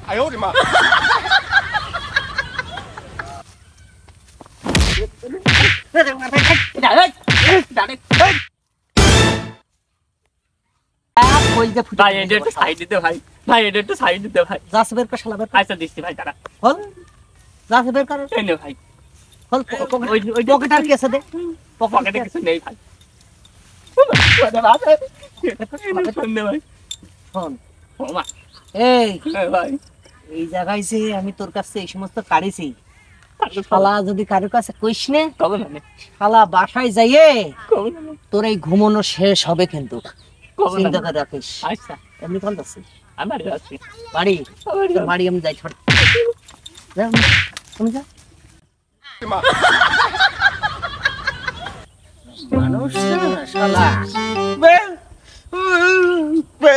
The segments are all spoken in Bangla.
哎呦我的妈！ভাই এটা একটু সাইড দিতে ভাই, ভাই এটা একটু সাইড দিতে ভাই। যাচ্ছে বের কর শালা বের কর। আচ্ছা দিচ্ছি ভাই তারা। হল যাচ্ছে বের কর। এই নে ভাই। হল পকেট আর কি আছে দে। পকেটে কিছু নেই ভাই। শুনলে ভাই। শোন ওমা, এই ভাই এই জায়গায় যে আমি তোর কাছে এই সমস্ত কাড়িছি, শালা যদি কারোর কাছে কইস নে, কবে মানে? শালা বাসায় যাইয়ে কবে মানে? তোর এই ঘুমানো শেষ হবে কিন্তু। কবে চিন্তা মানে? করে রাখিস। আচ্ছা, এমনি কোন যাচ্ছিস? আমি বাড়ি যাচ্ছি। বাড়ি? তোর বাড়ি আমি যাই ছোট। যা, তুমি যা। মানুষ না শালা।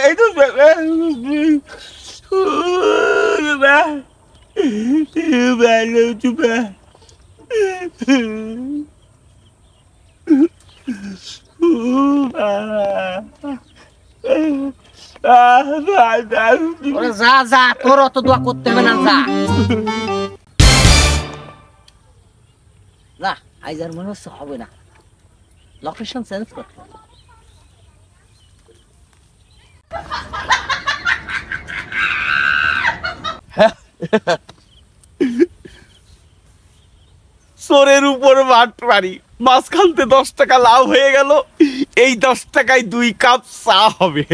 এই তো ওরে যা যা, তোর অত দোয়া করতে হবে না, যা যা। আজ আর মনে হচ্ছে হবে না, লোকেশন চেঞ্জ করতে হবে। চোরের উপর বাটপারি, মাঝখানতে 10 টাকা লাভ হয়ে গেল। এই 10 টাকায় 2 কাপ চা হবে।